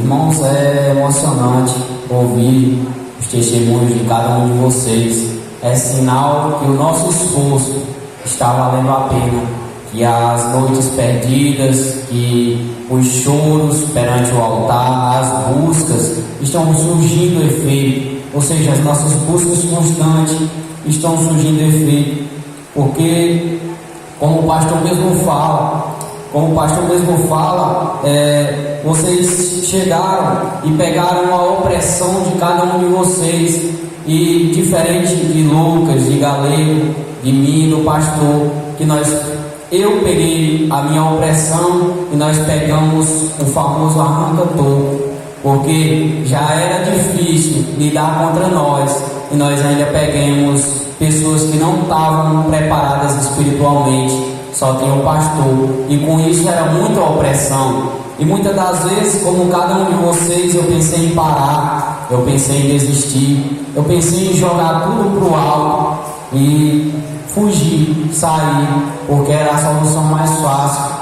Irmãos, é emocionante ouvir os testemunhos de cada um de vocês. É sinal que o nosso esforço está valendo a pena, que as noites perdidas, que os choros perante o altar, as buscas estão surgindo efeito, ou seja, as nossas buscas constantes estão surgindo efeito, porque como o pastor mesmo fala, vocês chegaram e pegaram a opressão de cada um de vocês, e diferente de Lucas, de Galego, de mim, do pastor, eu peguei a minha opressão e nós pegamos o famoso arranca-toco, porque já era difícil lidar contra nós e nós ainda pegamos pessoas que não estavam preparadas espiritualmente, só tinha o pastor, e com isso era muita opressão. E muitas das vezes, como cada um de vocês, eu pensei em parar, eu pensei em desistir, eu pensei em jogar tudo pro alto e fugir, sair, porque era a solução mais fácil.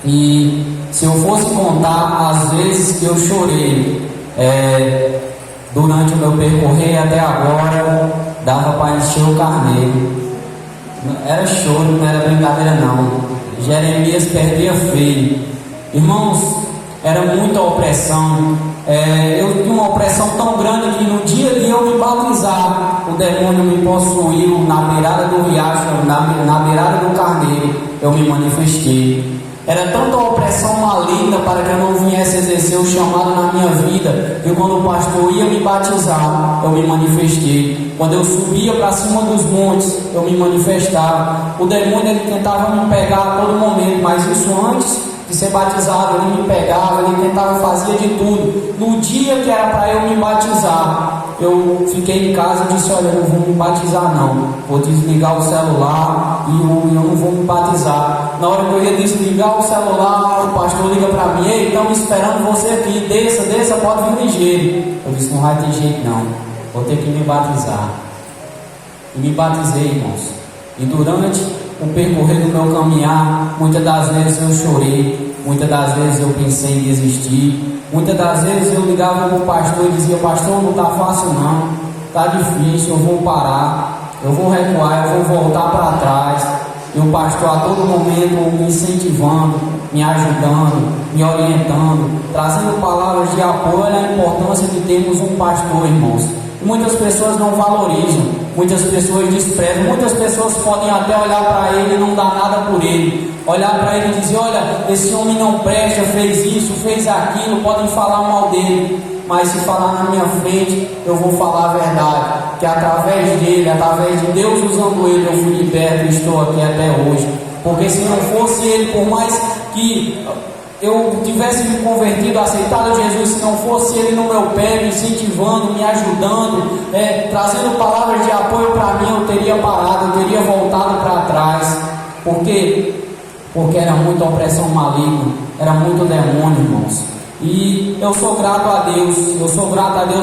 E se eu fosse contar as vezes que eu chorei durante o meu percorrer até agora, dava para encher o carneiro. Era choro, não era brincadeira não. Jeremias perdia feio. Irmãos, era muita opressão. Eu tinha uma opressão tão grande que no dia de eu me batizar, o demônio me possuiu na beirada do riacho, na beirada do carneiro. Eu me manifestei. Era tanta opressão maligna para que eu não viesse exercer o chamado na minha vida, que quando o pastor ia me batizar, eu me manifestei. Quando eu subia para cima dos montes, eu me manifestava. O demônio ele tentava me pegar a todo momento, mas isso antes de ser batizado, ele me pegava, ele tentava, fazia de tudo. No dia que era para eu me batizar, eu fiquei em casa e disse: olha, eu não vou me batizar não, vou desligar o celular e eu não vou me batizar. Na hora que eu ia desligar o celular, o pastor liga para mim: ei, estamos esperando você aqui, desça, pode vir ligeiro. Eu disse: não vai ter jeito não, vou ter que me batizar. E me batizei, irmãos. E durante o percorrer do meu caminhar, muitas das vezes eu chorei, muitas das vezes eu pensei em desistir, muitas das vezes eu ligava para o pastor e dizia: pastor, não está fácil não, está difícil, eu vou parar, eu vou recuar, eu vou voltar para trás. E o pastor a todo momento me incentivando, me ajudando, me orientando, trazendo palavras de apoio. Olha a importância de termos um pastor, irmãos. Muitas pessoas não valorizam, muitas pessoas desprezam, muitas pessoas podem até olhar para ele e não dar nada por ele, olhar para ele e dizer: olha, esse homem não presta, fez isso, fez aquilo, podem falar mal dele, mas se falar na minha frente, eu vou falar a verdade, que através dele, através de Deus usando ele, eu fui liberto e estou aqui até hoje. Porque se não fosse ele, por mais que eu tivesse me convertido, aceitado Jesus, se não fosse ele no meu pé, me incentivando, me ajudando, trazendo palavras de apoio para mim, eu teria parado, eu teria voltado para trás. Por quê? Porque era muita opressão maligna, era muito demônio, irmãos. E eu sou grato a Deus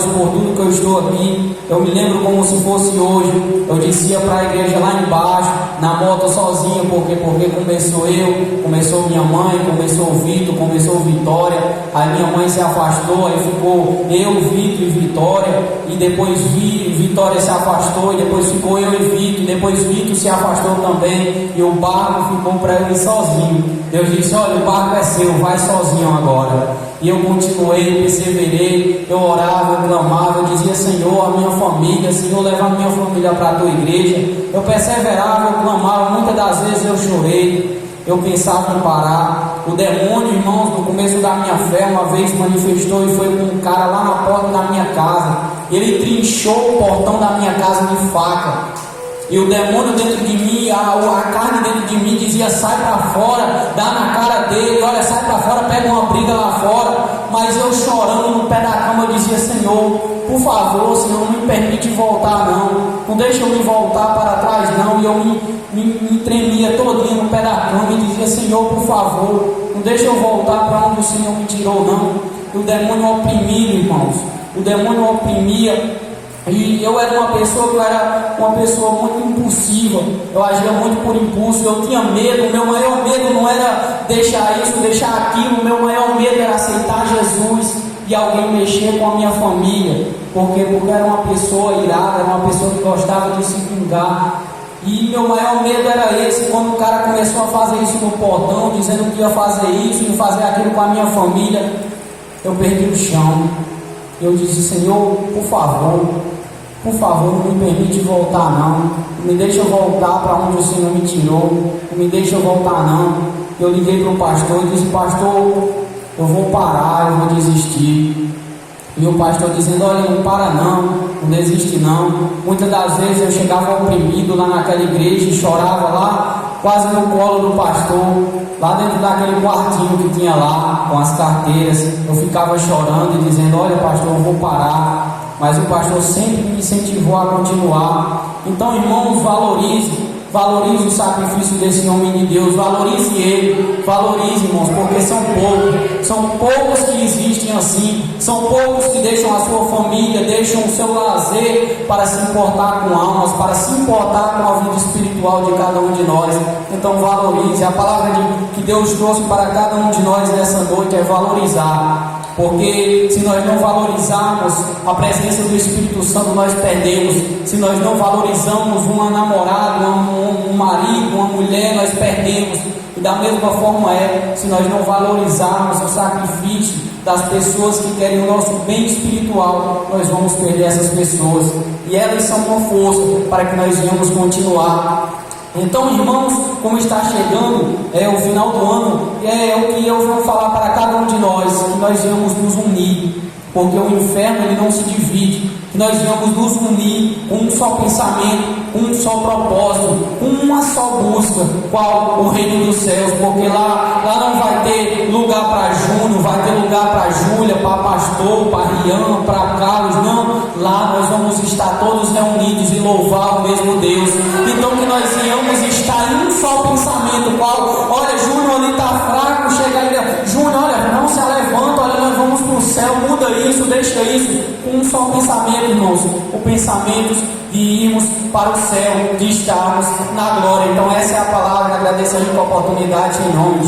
por tudo que eu estou aqui. Eu me lembro como se fosse hoje. Eu descia para a igreja lá embaixo, na moto sozinho, porque começou eu, começou minha mãe, começou o Vitor, começou o Vitória. Aí minha mãe se afastou, aí ficou eu, Vitor e Vitória. E depois Vitória se afastou, e depois ficou eu e Vitor, e depois Vitor se afastou também. E o barco ficou para eu ir sozinho. Deus disse: olha, o barco é seu, vai sozinho agora. E eu continuei, perseverei, eu orava, eu clamava, eu dizia: Senhor, a minha família, Senhor, leva a minha família para a tua igreja. Eu perseverava, eu clamava, muitas das vezes eu chorei, eu pensava em parar. O demônio, irmãos, no começo da minha fé, uma vez manifestou e foi com um cara lá na porta da minha casa. Ele trinchou o portão da minha casa de faca. E o demônio dentro de mim, a carne dentro de mim dizia: sai para fora, dá na cara dele, olha, sai para fora, pega uma briga lá fora. Mas eu chorando no pé da cama, eu dizia: Senhor, por favor, Senhor, não me permite voltar não deixa eu me voltar para trás não. E eu me tremia todinho no pé da cama e dizia: Senhor, por favor, não deixa eu voltar para onde o Senhor me tirou não. E o demônio oprimia, irmãos, o demônio oprimia. E eu era uma pessoa muito impulsiva, eu agia muito por impulso, eu tinha medo. O meu maior medo não era deixar isso, deixar aquilo, o meu maior medo era aceitar Jesus. de alguém mexer com a minha família, porque era uma pessoa irada, era uma pessoa que gostava de se vingar. E meu maior medo era esse, quando o cara começou a fazer isso no portão, dizendo que ia fazer isso e fazer aquilo com a minha família, eu perdi o chão. Eu disse: Senhor, por favor, não me permite voltar não, não me deixa voltar para onde o Senhor me tirou, não me deixa voltar não. Eu liguei para o pastor e disse: pastor, eu vou parar, eu vou desistir. E o pastor dizendo: olha, não para não desiste não. Muitas das vezes eu chegava oprimido lá naquela igreja e chorava lá, quase no colo do pastor, lá dentro daquele quartinho que tinha lá, com as carteiras. Eu ficava chorando e dizendo: olha, pastor, eu vou parar. Mas o pastor sempre me incentivou a continuar. Então, irmãos, valorize o sacrifício desse homem de Deus, valorize ele, valorize, irmãos, porque são poucos que existem assim, são poucos que deixam a sua família, deixam o seu lazer para se importar com almas, para se importar com a vida espiritual de cada um de nós. Então valorize. A palavra que Deus trouxe para cada um de nós nessa noite é valorizar. Porque se nós não valorizarmos a presença do Espírito Santo, nós perdemos. Se nós não valorizamos uma namorada, um marido, uma mulher, nós perdemos. E da mesma forma se nós não valorizarmos o sacrifício das pessoas que querem o nosso bem espiritual, nós vamos perder essas pessoas. E elas são uma força para que nós venhamos continuar. Então, irmãos, como está chegando o final do ano, é o que eu vou falar para cada um de nós, que nós venhamos nos unir, porque o inferno ele não se divide, que nós venhamos nos unir com um só pensamento, com um só propósito, com uma só busca, qual o reino dos céus, porque lá não vai ter lugar para Júnior, vai ter lugar para Júlia, para pastor, para Rian, para Carlos, não, lá nós vamos estar todos reunidos e louvar o mesmo Deus. Então que nós venhamos estar em um só pensamento, qual, olha, Júnior ali está fraco, chega ali, Júnior, olha, não se levanta, olha, nós vamos para o céu, muda isso, deixa isso, com um só pensamento, irmãos, o pensamento de irmos para o céu, de estarmos na glória. Então essa é a palavra, agradeço a oportunidade em nome de